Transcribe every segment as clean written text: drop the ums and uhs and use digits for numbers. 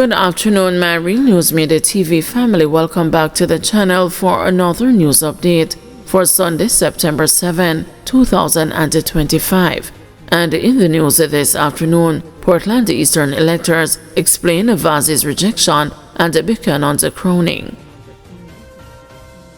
Good afternoon, my Real News Midday TV family. Welcome back to the channel for another news update for Sunday, September 7, 2025. And in the news this afternoon, Portland Eastern electors explain Vaz's rejection and Buchanan's crowning.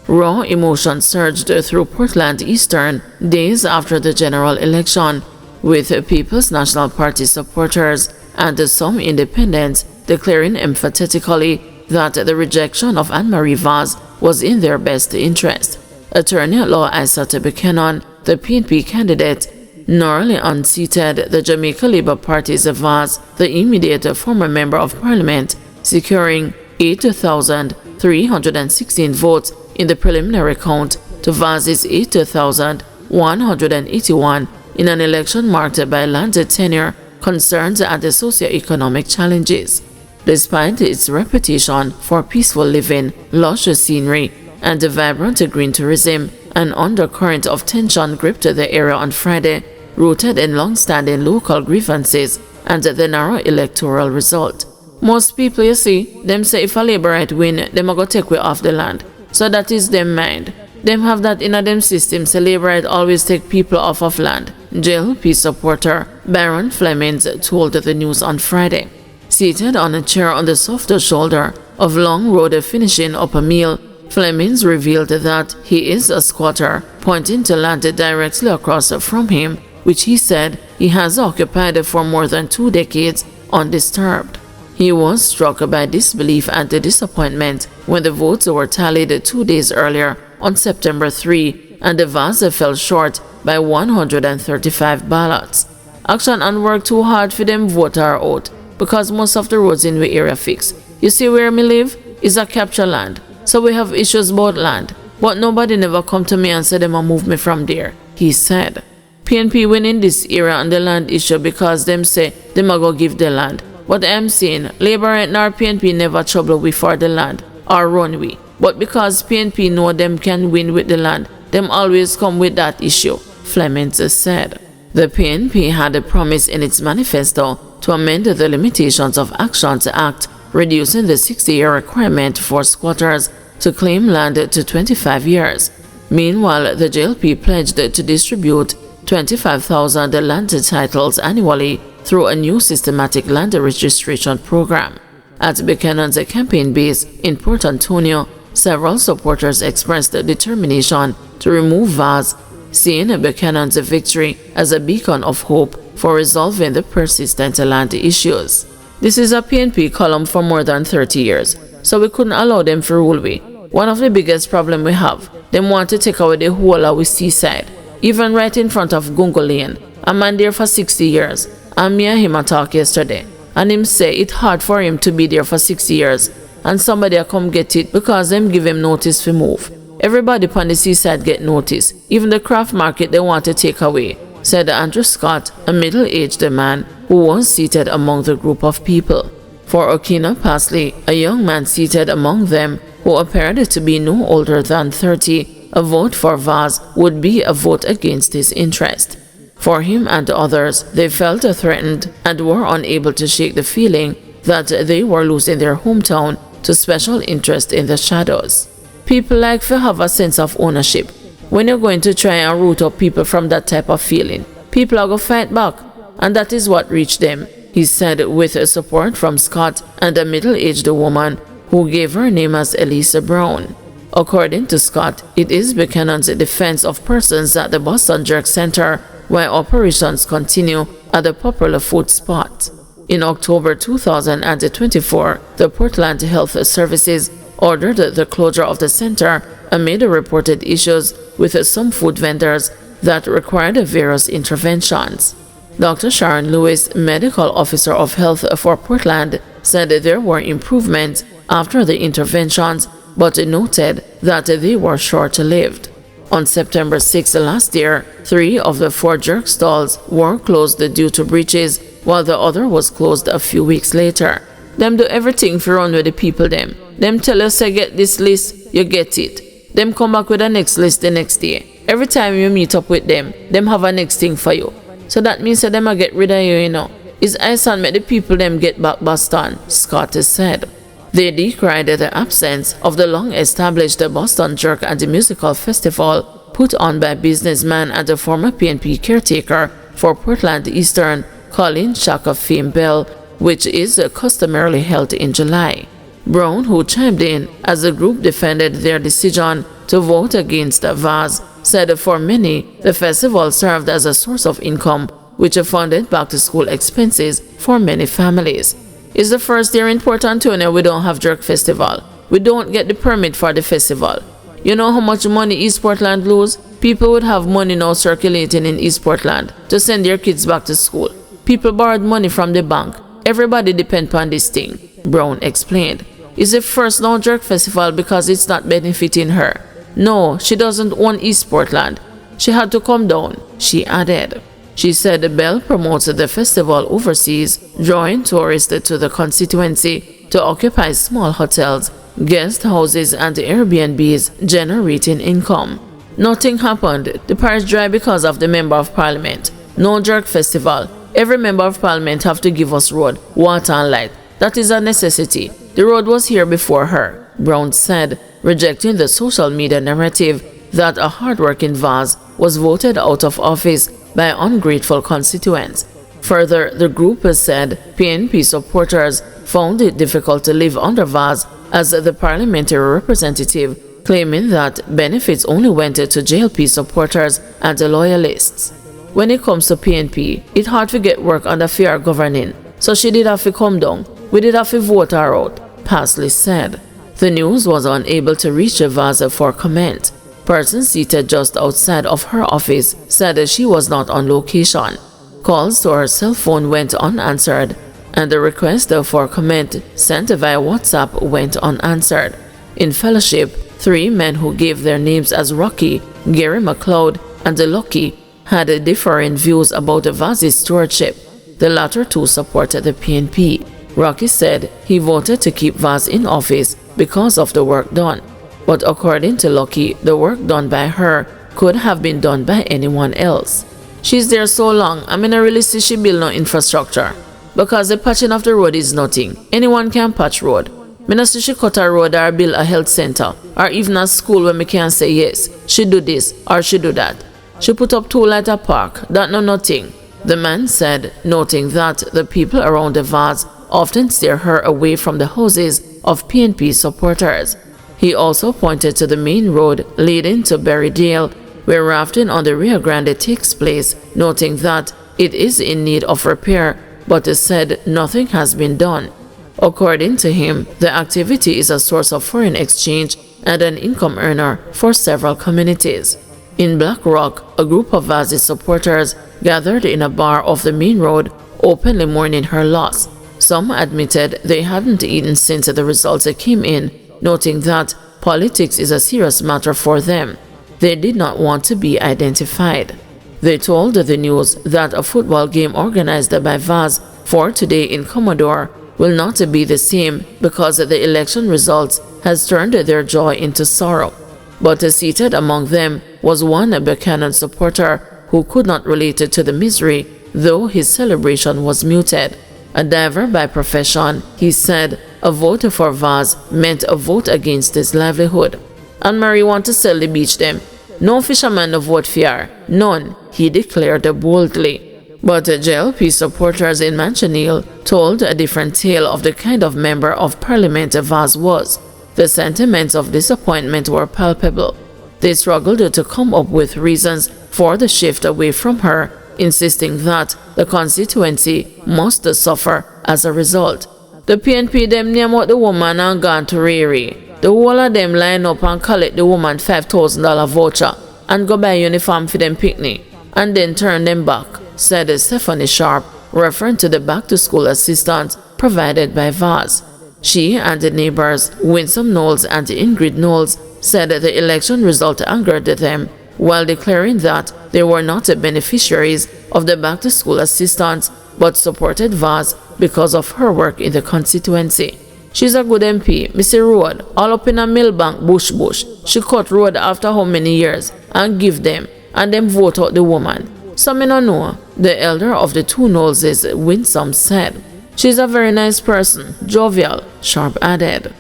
Raw emotion surged through Portland Eastern days after the general election, with People's National Party supporters and some independents declaring emphatically that the rejection of Anne-Marie Vaz was in their best interest. Attorney-at-law Isata Buchanan, the PNP candidate, narrowly unseated the Jamaica Labour Party's Vaz, the immediate former Member of Parliament, securing 8,316 votes in the preliminary count to Vaz's 8,181 in an election marked by land tenure, concerns and socio-economic challenges. Despite its reputation for peaceful living, lush scenery, and vibrant green tourism, an undercurrent of tension gripped the area on Friday, rooted in long-standing local grievances and the narrow electoral result. Most people, you see, them say if a Labourite win, them a go take way off the land. So that is them mind. Them have that in them system, so Labourite always take people off of land. JLP supporter Baron Flemings told the news on Friday. Seated on a chair on the softer shoulder of Long Road finishing up a meal, Flemings revealed that he is a squatter, pointing to land directly across from him, which he said he has occupied for more than 2 decades undisturbed. He was struck by disbelief and disappointment when the votes were tallied 2 days earlier on September 3, and the Vaz fell short by 135 ballots. Action and work too hard for them vote are out, because most of the roads in the area fixed. You see where me live is a capture land, so we have issues about land, but nobody never come to me and said them a move me from there, he said. PNP win in this area on the land issue because them say them a go give the land. But I'm saying Labour and our PNP never trouble we for the land or run we. But because PNP know them can win with the land, them always come with that issue, Flemings said. The PNP had a promise in its manifesto to amend the Limitations of Actions Act, reducing the 60-year requirement for squatters to claim land to 25 years. Meanwhile, the JLP pledged to distribute 25,000 land titles annually through a new systematic land registration program. At Buchanan's campaign base in Port Antonio, several supporters expressed determination to remove Vaz, seeing Buchanan's victory as a beacon of hope for resolving the persistent land issues. This is a PNP column for more than 30 years, so we couldn't allow them to rule we. One of the biggest problems we have, them want to take away the whole of seaside, even right in front of Gungo Lane. A man there for 60 years, and me and him a talk yesterday, and him say it hard for him to be there for 60 years, and somebody a come get it because them give him notice to move. Everybody upon the seaside get notice, even the craft market they want to take away, said Andrew Scott, a middle-aged man who was seated among the group of people. For Okina Pasley, a young man seated among them who appeared to be no older than 30, a vote for Vaz would be a vote against his interest. For him and others, they felt threatened and were unable to shake the feeling that they were losing their hometown to special interest in the shadows. People like to have a sense of ownership. When you're going to try and root up people from that type of feeling, people are going to fight back, and that is what reached them, he said, with support from Scott and a middle-aged woman who gave her name as Elisa Brown. According to Scott, it is Buchanan's defense of persons at the Boston Jerk Center while operations continue at the popular food spot. In October 2024, the Portland Health Services ordered the closure of the center amid reported issues with some food vendors that required various interventions. Dr. Sharon Lewis, medical officer of health for Portland, said there were improvements after the interventions, but noted that they were short-lived. On September 6 last year, 3 of the 4 jerk stalls were closed due to breaches, while the other was closed a few weeks later. Them do everything for run with the people them. Them tell us, say get this list, you get it. Them come back with the next list the next day. Every time you meet up with them have a next thing for you. So that means that them a get rid of you, you know. His ice and make the people them get back Boston, Scott said. They decried the absence of the long-established Boston Jerk and the musical festival put on by businessman and the former PNP caretaker for Portland Eastern, Colin Shaka Fame Bell, which is customarily held in July. Brown, who chimed in as the group defended their decision to vote against Vaz, said for many, the festival served as a source of income which funded back-to-school expenses for many families. It's the first year in Port Antonio we don't have Jerk Festival. We don't get the permit for the festival. You know how much money East Portland lose? People would have money now circulating in East Portland to send their kids back to school. People borrowed money from the bank. Everybody depend on this thing, Brown explained. It's the first no Jerk Festival because it's not benefiting her. No, she doesn't own East Portland. She had to come down, she added. She said Bell promotes the festival overseas, drawing tourists to the constituency to occupy small hotels, guest houses and Airbnbs, generating income. Nothing happened. The parish dry because of the Member of Parliament. No Jerk Festival. Every Member of Parliament have to give us road, water and light. That is a necessity. The road was here before her, Brown said, rejecting the social media narrative that a hard-working Vaz was voted out of office by ungrateful constituents. Further, the group has said PNP supporters found it difficult to live under Vaz as the parliamentary representative, claiming that benefits only went to JLP supporters and the loyalists. When it comes to PNP, it's hard to get work under fair governing, so she did have to come down. We did have to vote her out, Pasley said. The news was unable to reach Vaz for comment. Person seated just outside of her office said she was not on location. Calls to her cell phone went unanswered, and the request for comment sent via WhatsApp went unanswered. In fellowship, 3 men who gave their names as Rocky, Gary McLeod, and Lucky had differing views about Vaz's stewardship. The latter 2 supported the PNP. Rocky said he voted to keep Vaz in office because of the work done. But according to Lucky, the work done by her could have been done by anyone else. She's there so long, I mean I really see she build no infrastructure. Because the patching of the road is nothing. Anyone can patch road. Me not see she cut a road or build a health center, or even a school where me can say yes, she do this or she do that. She put up 2 lighter park, that no nothing. The man said, noting that the people around the Vaz often steer her away from the houses of PNP supporters. He also pointed to the main road leading to Berrydale, where rafting on the Rio Grande takes place, noting that it is in need of repair, but he said nothing has been done. According to him, the activity is a source of foreign exchange and an income earner for several communities. In Black Rock, a group of Vaz's supporters gathered in a bar off the main road, openly mourning her loss. Some admitted they hadn't eaten since the results came in, noting that politics is a serious matter for them. They did not want to be identified. They told the news that a football game organized by Vaz for today in Commodore will not be the same because the election results has turned their joy into sorrow. But seated among them was one Buchanan supporter who could not relate to the misery, though his celebration was muted. A diver by profession, he said a vote for Vaz meant a vote against his livelihood. And Marie want to sell the beach them. No fisherman no vote for her. None, he declared boldly. But JLP supporters in Manchaniel told a different tale of the kind of member of parliament Vaz was. The sentiments of disappointment were palpable. They struggled to come up with reasons for the shift away from her, insisting that the constituency must suffer as a result. The PNP them name out the woman and gone to Riri. The whole of them line up and collect the woman $5,000 voucher and go buy uniform for them picnic and then turn them back, said Stephanie Sharp, referring to the back-to-school assistance provided by Vaz. She and the neighbors, Winsome Knowles and Ingrid Knowles, said the election result angered them, while declaring that they were not beneficiaries of the back-to-school assistance but supported Vaz because of her work in the constituency. She's a good MP, Missy Road, all up in a Millbank bush. She cut road after how many years and give them, and them vote out the woman. Some may not know, the elder of the two noses, Winsome, said, "She's a very nice person, jovial, sharp-added."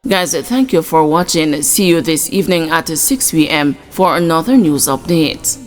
Guys, thank you for watching. See you this evening at 6 p.m. for another news update.